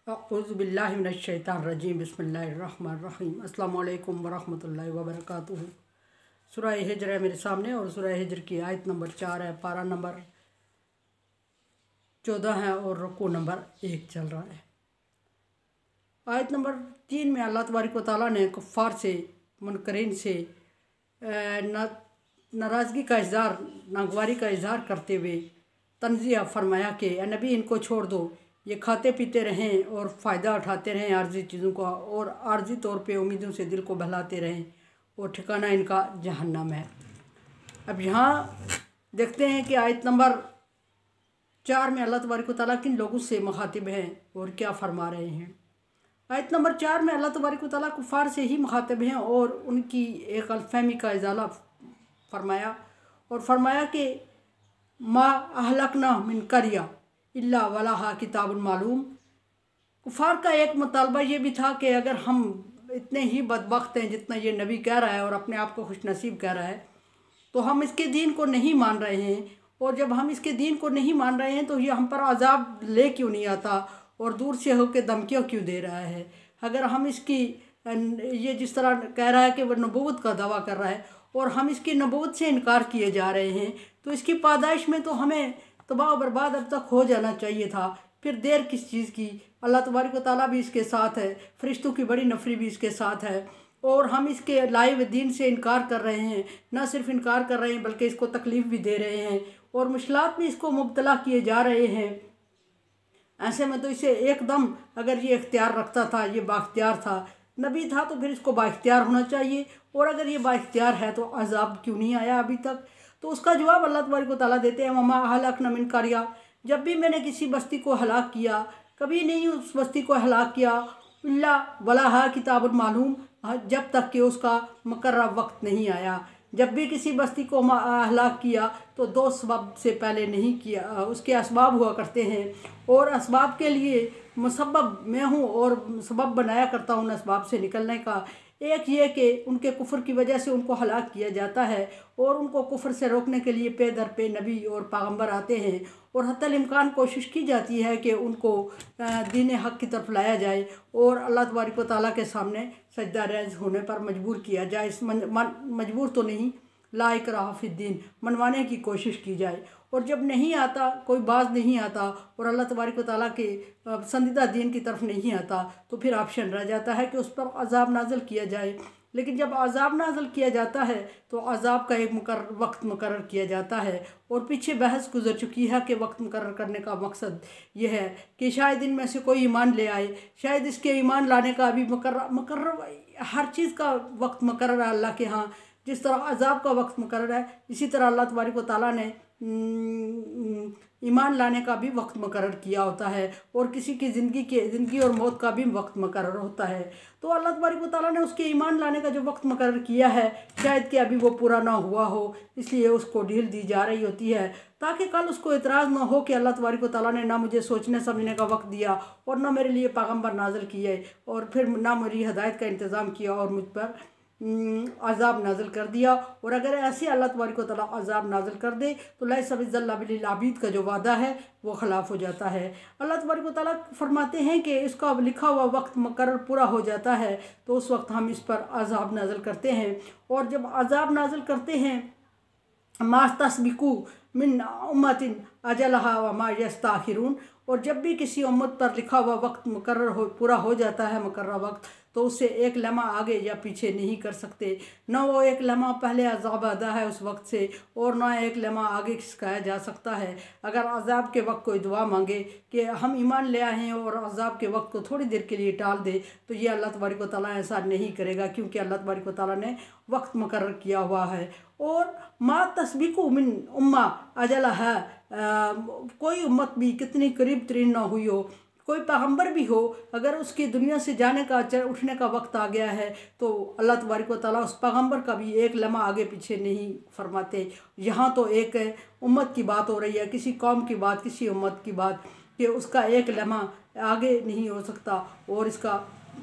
औज़ुबिल्लाहि मिनश्शैतानिर्रजीम बिस्मिल्लाहिर्रहमानिर्रहीम अस्सलामु अलैकुम वरहमतुल्लाहि वबरकातुहू। सूरह हिज्र है मेरे सामने और सूरह हिज्र की आयत नंबर 4 है, पारा नंबर 14 है और रुकू नंबर 1 चल रहा है। आयत नंबर 3 में अल्लाह तबारक व तआला ने कुफ़ार से, मुनकरीन से नाराज़गी का इज़हार, नागवारी का इज़हार करते हुए तंज़िया फरमाया कि ए नबी, इनको छोड़ दो, ये खाते पीते रहें और फ़ायदा उठाते रहें आर्जी चीज़ों का, और आर्जी तौर पे उम्मीदों से दिल को बहलाते रहें, और ठिकाना इनका जहन्नम है। अब यहाँ देखते हैं कि आयत नंबर 4 में अल्लाह तबारक व तआला किन लोगों से मुखातिब हैं और क्या फरमा रहे हैं। आयत नंबर 4 में अल्लाह तबारक व तआला कुफ़ार से ही मुखातिब हैं और उनकी एक गलतफ़हमी का इज़ाला फरमाया, और फरमाया कि मा अहलकना मिन क़रिया इल्ला वलहा किताबुन मालूम। कुफ़ार का एक मुतालबा ये भी था कि अगर हम इतने ही बदबख्त हैं जितना ये नबी कह रहा है और अपने आप को खुशनसीब कह रहा है, तो हम इसके दीन को नहीं मान रहे हैं, और जब हम इसके दीन को नहीं मान रहे हैं तो ये हम पर अजाब ले क्यों नहीं आता और दूर से होकर धमकियाँ क्यों दे रहा है। अगर हम इसकी ये जिस तरह कह रहा है कि वह नबूवत का दावा कर रहा है और हम इसकी नबूवत से इनकार किए जा रहे हैं, तो इसकी पादाइश में तो हमें तबाह बर्बाद अब तक हो जाना चाहिए था। फिर देर किस चीज़ की। अल्लाह तबारक व तआला भी इसके साथ है, फरिश्तों की बड़ी नफरी भी इसके साथ है, और हम इसके लाइव दीन से इनकार कर रहे हैं। न सिर्फ इनकार कर रहे हैं बल्कि इसको तकलीफ़ भी दे रहे हैं और मुश्किलात में इसको मुब्तला किए जा रहे हैं। ऐसे में तो इसे एकदम, अगर ये इख्तियार रखता था, ये बाख्तियार था, नबी था, तो फिर इसको बाख्तियार होना चाहिए, और अगर ये बाख्तियार है तो अजाब क्यों नहीं आया अभी तक। तो उसका जवाब अल्लाह तबारक व तआला देते हैं, वमा अहलकना मिन क़रिया, जब भी मैंने किसी बस्ती को हलाक किया, कभी नहीं उस बस्ती को हलाक किया इल्ला वलहा किताबुन मालूम, जब तक कि उसका मुकर्रर वक्त नहीं आया। जब भी किसी बस्ती को हलाक किया तो दो सबब से पहले नहीं किया, उसके असबाब हुआ करते हैं, और असबाब के लिए मुसब्बब मैं हूँ और सबब बनाया करता हूँ असबाब से निकलने का। एक ये कि उनके कुफ्र की वजह से उनको हलाक किया जाता है, और उनको कुफ्र से रोकने के लिए पे दर पे नबी और पैगम्बर आते हैं, और हत्तल इम्कान कोशिश की जाती है कि उनको दीन हक़ की तरफ लाया जाए और अल्लाह तबारक व तआला के सामने सजदा रेज़ होने पर मजबूर किया जाए। मजबूर तो नहीं, ला इकराह फिद्दीन, मनवाने की कोशिश की जाए। और जब नहीं आता, कोई बाज नहीं आता और अल्लाह तबारक व तआला के पसंदीदा दीन की तरफ नहीं आता, तो फिर ऑप्शन रह जाता है कि उस पर अजाब नाज़िल किया जाए। लेकिन जब अजाब नाज़िल किया जाता है तो अजाब का एक वक्त मुकर्रर किया जाता है, और पीछे बहस गुजर चुकी है कि वक्त मुकर्रर करने का मकसद यह है कि शायद इनमें से कोई ईमान ले आए, शायद इसके ईमान लाने का अभी मुकर्रर हर चीज़ का वक्त मुकर्रर है अल्लाह के यहाँ। जिस तरह अजाब का वक्त मुकर्रर है, इसी तरह अल्लाह तबारक व तआला ने ईमान लाने का भी वक्त मुकर्रर किया होता है, और किसी की ज़िंदगी और मौत का भी वक्त मुकर्रर होता है। तो अल्लाह तबारक व तआला ने उसके ईमान लाने का जो वक्त मुकर्रर किया है, शायद कि अभी वो पूरा ना हुआ हो, इसलिए उसको ढील दी जा रही होती है, ताकि कल उसको इतराज़ ना हो कि अल्लाह तबारक व तआला ने ना मुझे सोचने समझने का वक्त दिया और ना मेरे लिए पैगम्बर नाज़िल किए, और फिर ना मेरी हिदायत का इंतज़ाम किया और मुझ पर अजाब नाज़िल कर दिया। और अगर ऐसे अल्लाह तबारक व तआला अजाब नाज़िल कर दे तो लैसा बिज़्ज़ल्लाह लिल आबीद का जो वादा है वो ख़िलाफ़ हो जाता है। अल्लाह तबारक व तआला फरमाते हैं कि इसका लिखा हुआ वक्त मुकर्रर पूरा हो जाता है तो उस वक्त हम इस पर अजाब नाज़िल करते हैं, और जब अजाब नाज़िल करते हैं मास्तस्बिकू मिन उम्मतिन अजलहा व मा यस्ताखिरून, और जब भी किसी उम्मत पर लिखा हुआ वक्त मुकर्रर हो, पूरा हो जाता है मुकर्रर वक्त, तो उससे एक लम्हा आगे या पीछे नहीं कर सकते। न वो एक लम्हा पहले अजाब अदा है उस वक्त से, और ना एक लम्हा आगे खिसकाया जा सकता है। अगर अजाब के वक्त कोई दुआ मांगे कि हम ईमान ले आए हैं और अजाब के वक्त को थोड़ी देर के लिए टाल दे, तो ये अल्लाह तबारक व तआला ऐसा नहीं करेगा, क्योंकि अल्लाह तबारक व तआला ने वक्त मुकर्रर किया हुआ है। और मा तस्बिकु मिन उम्मा अजला है, कोई उम्मत भी कितनी करीब तरीन ना हुई हो, कोई पैगम्बर भी हो, अगर उसकी दुनिया से जाने का उठने का वक्त आ गया है तो अल्लाह तबारक व तआला उस पैगम्बर का भी एक लम्हा आगे पीछे नहीं फरमाते। यहाँ तो एक उम्मत की बात हो रही है, किसी कौम की बात, किसी उम्मत की बात, कि उसका एक लम्हा आगे नहीं हो सकता और इसका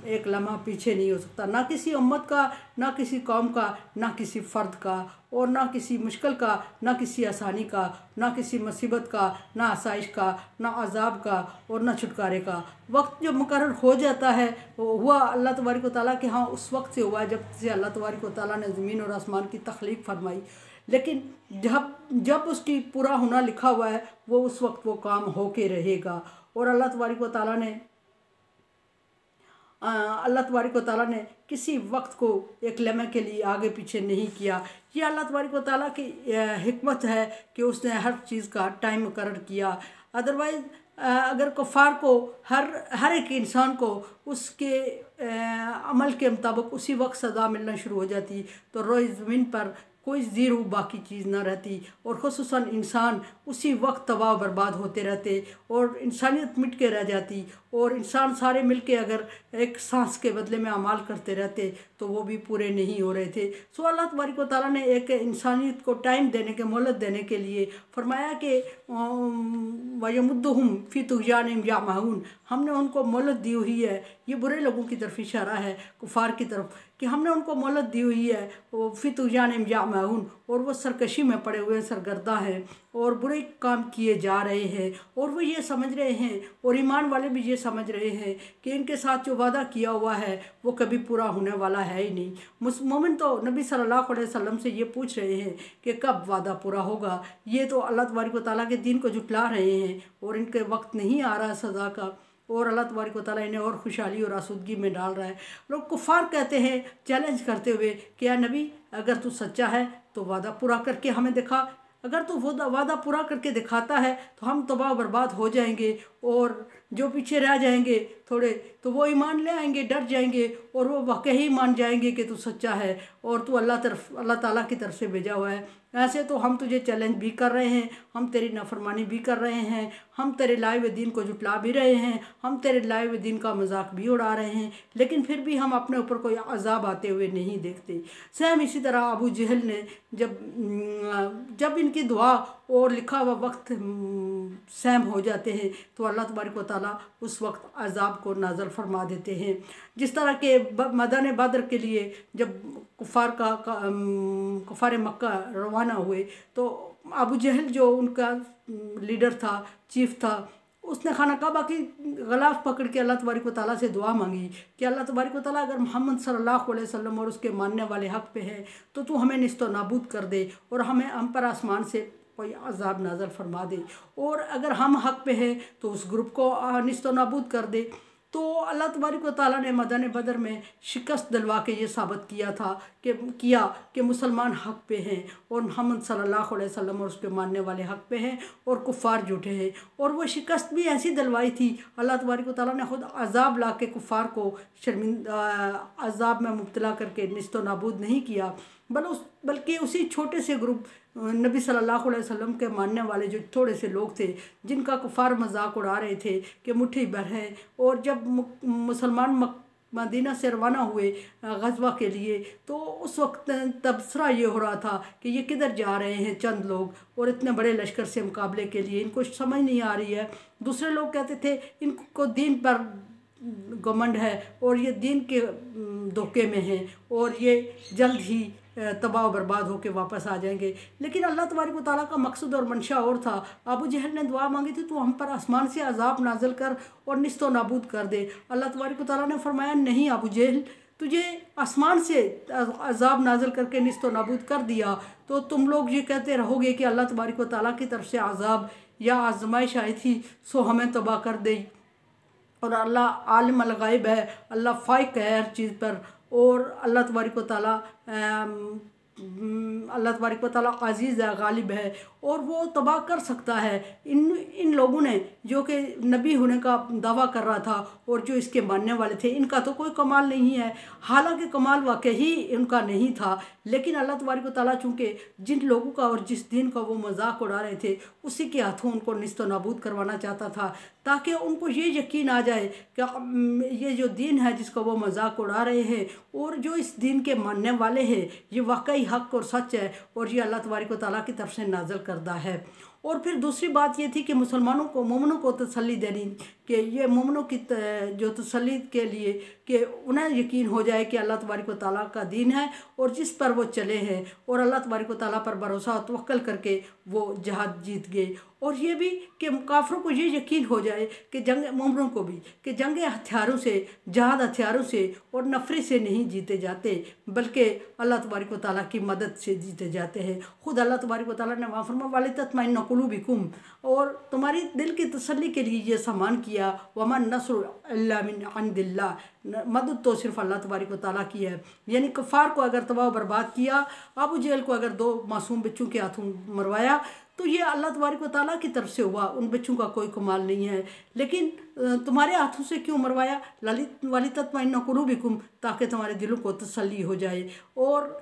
एक लम्हा पीछे नहीं हो सकता, ना किसी उम्मत का, ना किसी कौम का, ना किसी फ़र्द का, और ना किसी मुश्किल का, ना किसी आसानी का, ना किसी मुसीबत का, ना आसाइश का, ना अजाब का, और ना छुटकारे का। वक्त जो मुकर्रर हो जाता है वो हुआ अल्लाह तबारक व तआला के हाँ उस वक्त से हुआ है जब से अल्लाह तबारक व तआला ने ज़मीन और आसमान की तख्लीक फरमाई। लेकिन जब जब उसकी पूरा होना लिखा हुआ है वो उस वक्त वो काम हो के रहेगा। और अल्लाह तबारक व तआला ने अल्लाह तबारक व तआला ने किसी वक्त को एक लम्हे के लिए आगे पीछे नहीं किया। ये अल्लाह तबारक व तआला की हिकमत है कि उसने हर चीज़ का टाइम मुकर्रर किया। अदरवाइज़ अगर कुफ़ार को हर एक इंसान को उसके अमल के मुताबिक उसी वक्त सज़ा मिलना शुरू हो जाती तो रोए ज़मीन पर कोई ज़ीरो बाकी चीज़ ना रहती, और ख़ुसूसन इंसान उसी वक्त तबाह बर्बाद होते रहते और इंसानियत मिट के रह जाती। और इंसान सारे मिलके अगर एक सांस के बदले में अमाल करते रहते तो वो भी पूरे नहीं हो रहे थे। सो अल्लाह तबारक व तआला ने एक इंसानियत को टाइम देने के, मोहलत देने के लिए फरमाया कि वयमुद्दुहुम फ़ी तुग़यानिहिम यामहून, हमने उनको मोहलत दी हुई है। ये बुरे लोगों की तरफ इशारा है, कुफ़ार की तरफ, कि हमने उनको मोहलत दी हुई है वो फ़ी तुग़यानिहिम यामहून, और वो सरकशी में पड़े हुए सरगर्दा हैं और बुरे काम किए जा रहे हैं। और वो ये समझ रहे हैं और ईमान वाले भी ये समझ रहे हैं कि इनके साथ जो वादा किया हुआ है वो कभी पूरा होने वाला है ही नहीं। मोमिन तो नबी सल्लल्लाहु अलैहि वसल्लम से ये पूछ रहे हैं कि कब वादा पूरा होगा। ये तो अल्लाह तबारक व तआला के दीन को जुटला रहे हैं और इनके वक्त नहीं आ रहा सज़ा का, और अल्लाह तबारक व तआला इन्हें और खुशहाली और आसूदगी में डाल रहा है। लोग कुफ़ार कहते हैं चैलेंज करते हुए कि या नबी अगर तू सच्चा है तो वादा पूरा करके हमें दिखा, अगर तू वादा पूरा करके दिखाता है तो हम तबाह बर्बाद हो जाएंगे और जो पीछे रह जाएंगे थोड़े तो वो ईमान ले आएंगे, डर जाएंगे और वो वाकई मान जाएंगे कि तू सच्चा है और तू अल्लाह ताला की तरफ से भेजा हुआ है। ऐसे तो हम तुझे चैलेंज भी कर रहे हैं, हम तेरी नाफरमानी भी कर रहे हैं, हम तेरे लाए हुए दीन को जुटला भी रहे हैं, हम तेरे लाए हुए दीन का मजाक भी उड़ा रहे हैं, लेकिन फिर भी हम अपने ऊपर कोई अजाब आते हुए नहीं देखते। सेम इसी तरह अबू जहल ने जब इनकी दुआ और लिखा हुआ वक्त सहम हो जाते हैं तो अल्लाह तबारक व तआला उस वक्त अजाब को नाज़िल फरमा देते हैं। जिस तरह के मैदान बद्र के लिए जब कुफ़ार मक्का रवाना हुए तो अबू जहल जो उनका लीडर था, चीफ था, उसने खाना काबा की गलाफ पकड़ के अल्लाह तबारक व तआला से दुआ मांगी कि अल्लाह तबारक व तआला अगर मोहम्मद सल्लल्लाहु अलैहि वसल्लम और उसके मानने वाले हक़ पे है तो तू हमें निस्तो नाबूद कर दे और हम पर आसमान से कोई अजाब नाज़िल फरमा दे, और अगर हम हक़ पे हैं तो उस ग्रुप को निस्तो नाबूद कर दे। तो अल्लाह तबारक व तआला ने मैदान बदर में शिकस्त दिलवा के ये साबित किया था कि मुसलमान हक़ पे हैं और मोहम्मद सल्लल्लाहु अलैहि वसल्लम और उसके मानने वाले हक़ पे हैं और कुफ़ार झूठे हैं। और वो शिकस्त भी ऐसी दिलवाई थी, अल्लाह तबारक व तआला ने खुद अजाब ला के कुफ़ार को अजाब में मुब्तला करके निस्तो नाबूद नहीं किया, बल्कि उसी छोटे से ग्रुप नबी सल्लल्लाहु अलैहि वसल्लम के मानने वाले जो थोड़े से लोग थे जिनका कुफ़ार मजाक उड़ा रहे थे कि मुट्ठी भर है। और जब मुसलमान मदीना से रवाना हुए गज़वा के लिए तो उस वक्त तबसरा ये हो रहा था कि ये किधर जा रहे हैं चंद लोग और इतने बड़े लश्कर से मुकाबले के लिए, इनको समझ नहीं आ रही है। दूसरे लोग कहते थे इनको दीन पर घमंड है और ये दीन के धोखे में हैं और ये जल्द ही तबाह बर्बाद होकर वापस आ जाएंगे। लेकिन अल्लाह तबारक व तआला का मकसद और मंशा और था। अबू जहल ने दुआ मांगी थी तो हम पर आसमान से अजाब नाज़िल कर और निस्तो नाबूद कर दे। अल्लाह तबारक व तआला ने फरमाया नहीं अबू जहल, तुझे आसमान से अजाब नाज़िल करके निस्तो नाबूद कर दिया तो तुम लोग ये कहते रहोगे कि अल्लाह तबारक व तआला की तरफ से अजाब या आजमाइश आई थी सो हमें तबाह कर दी। और अल्लाह आलिम अल गायब है, अल्लाह फाइक है हर चीज़ पर, और अल्लाह तबारक व तआला अज़ीज़ है, गालिब है और वो तबाह कर सकता है। इन लोगों ने जो कि नबी होने का दावा कर रहा था और जो इसके मानने वाले थे, इनका तो कोई कमाल नहीं है, हालांकि कमाल वाकई इनका नहीं था, लेकिन अल्लाह तबारक व तआला चूँकि जिन लोगों का और जिस दिन का वो मजाक उड़ा रहे थे उसी के हाथों उनको निस्तो नाबूद करवाना चाहता था, ताकि उनको ये यकीन आ जाए कि ये जो दीन है जिसका वो मजाक उड़ा रहे हैं और जो इस दीन के मानने वाले हैं ये वाकई हक़ और सच है और ये अल्लाह तबारक व तआला की तरफ से नाज़िल करदा है। और फिर दूसरी बात ये थी कि मुसलमानों को, मोमिनों को तसल्ली देनी कि ये मोमिनों की जो तसल्ली के लिए कि उन्हें यकीन हो जाए कि अल्लाह तबारक व तआला का दीन है और जिस पर वो चले हैं और अल्लाह तबारक व तआला पर भरोसा और तवक्कल करके वो जहाद जीत गए। और ये भी कि काफिरों को ये यकीन हो जाए कि जंग मोमिनों को भी कि जंग हथियारों से, जहाद हथियारों से और नफरत से नहीं जीते जाते, बल्कि अल्लाह तबारक व तआला की मदद से जीते जाते हैं। खुद अल्लाह तबारक व तआला ने वहाँ फरमाया वलितत्मइन्न कुलूबुकुम, और तुम्हारी दिल की तसल्ली के लिए ये सामान किया। वमन नस्रु इल्ला मिन इंदिल्लाह, मदद तो सिर्फ अल्लाह तबारक व तआला की है। यानी कफ़ार को अगर तबाह बर्बाद किया, अबू जहल को अगर 2 मासूम बच्चों के हाथों मरवाया, तो ये अल्लाह तबारक व तआला की तरफ से हुआ, उन बच्चों का कोई कमाल नहीं है। लेकिन तुम्हारे हाथों से क्यों मरवाया? वलितत्मइन्न कुलूबुकुम, ताकि तुम्हारे दिलों को तसल्ली हो जाए। और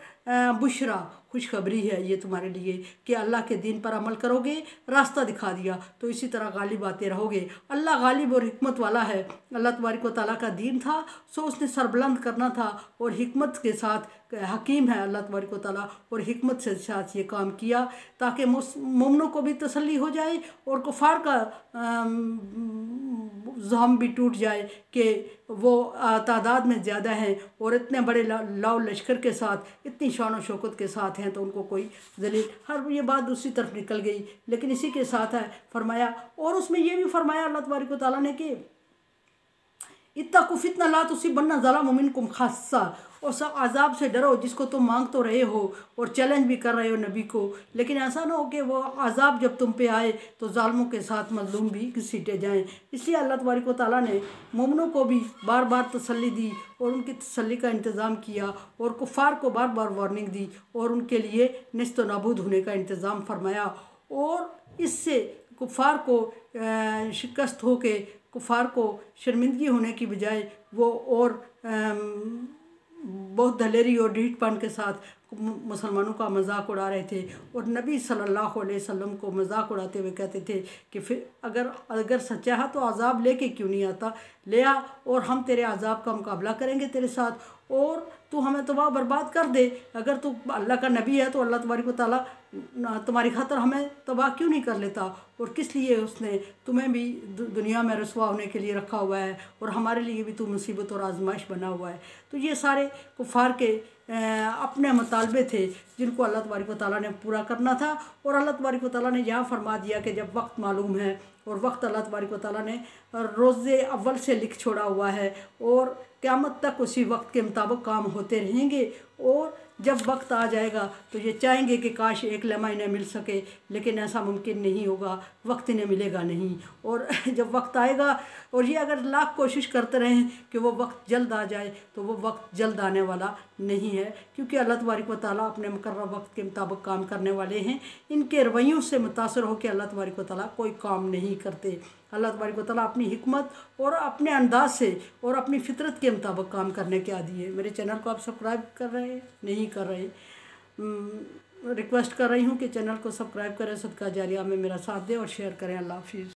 बुशरा, खुशखबरी है ये तुम्हारे लिए कि अल्लाह के दीन पर अमल करोगे, रास्ता दिखा दिया तो इसी तरह गालिब आते रहोगे। अल्लाह गालिब और हिकमत वाला है। अल्लाह तबारक व तआला का दीन था, सो उसने सरबुलंद करना था और हिकमत के साथ, हकीम है अल्लाह तबारक व तआला, और हिकमत से साथ ये काम किया ताकि मोमिनों को भी तसल्ली हो जाए और कुफार का ज़हम भी टूट जाए कि वो तादाद में ज़्यादा हैं और इतने बड़े लाव लश्कर के साथ, इतनी शान और शौकत के साथ हैं, तो उनको कोई जलील, हर ये बात दूसरी तरफ निकल गई। लेकिन इसी के साथ है फरमाया, और उसमें ये भी फरमाया अल्लाह तबारक व तआला ने कि इत्तक़ू फितना ला तुसिबन्ना ज़लाम मिनकुम खास्सा, और सब अजाब से डरो जिसको तुम मांग तो रहे हो और चैलेंज भी कर रहे हो नबी को, लेकिन ऐसा ना हो कि वो अजाब जब तुम पे आए तो जालिमों के साथ मजलूम भी घसीटे जाएं। इसलिए अल्लाह तबारक व तआला ने मोमिनों को भी बार बार तसल्ली दी और उनकी तसल्ली का इंतज़ाम किया, और कुफ़ार को बार बार वार्निंग दी और उनके लिए नेस्त नाबूद होने का इंतज़ाम फरमाया। और इससे कुफ़ार को शिकस्त हो के, कुफ़ार को शर्मिंदगी होने की बजाय वो और बहुत दलेरी और ढीठपन के साथ मुसलमानों का मजाक उड़ा रहे थे। और नबी सल्लल्लाहु अलैहि वसल्लम को मजाक उड़ाते हुए कहते थे कि फिर अगर सच्चा है तो अजाब लेके क्यों नहीं आता, ले आ और हम तेरे अजाब का मुकाबला करेंगे तेरे साथ, और तू हमें तबाह बर्बाद कर दे। अगर तू अल्लाह का नबी है तो अल्लाह तबारक व तआला तुम्हारी खातर हमें तबाह क्यों नहीं कर लेता, और किस लिए उसने तुम्हें भी दुनिया में रसवा होने के लिए रखा हुआ है और हमारे लिए भी तू मुसीबत और आजमाइश बना हुआ है। तो ये सारे कुफ़ार के अपने मुतालबे थे जिनको अल्लाह तबारक व तआला ने पूरा करना था। और अल्लाह तबारक व तआला ने यहाँ फरमा दिया कि जब वक्त मालूम है, और वक्त अल्लाह तबारक व तआला ने रोज़े अव्वल से लिख छोड़ा हुआ है और क़यामत तक उसी वक्त के मुताबिक काम होते रहेंगे। और जब वक्त आ जाएगा तो ये चाहेंगे कि काश एक लम्हा इन्हें मिल सके, लेकिन ऐसा मुमकिन नहीं होगा, वक्त इन्हें मिलेगा नहीं। और जब वक्त आएगा, और ये अगर लाख कोशिश करते रहें कि वो वक्त जल्द आ जाए, तो वो वक्त जल्द आने वाला नहीं है, क्योंकि अल्लाह तबारक व तआला अपने मुकर्रर वक्त के मुताबिक काम करने वाले हैं। इनके रवैयों से मुतासर होकर अल्लाह तबारक व तआला कोई काम नहीं करते। अल्लाह तबारक व तआला अपनी हिकमत और अपने अंदाज से और अपनी फितरत के मुताबिक काम करने के आदी है। मेरे चैनल को आप सब्सक्राइब कर रहे हैं, नहीं कर रहे, रिक्वेस्ट कर रही हूँ कि चैनल को सब्सक्राइब करें, सदका जारिया में मेरा साथ दें और शेयर करें। अल्लाह हाफिज़।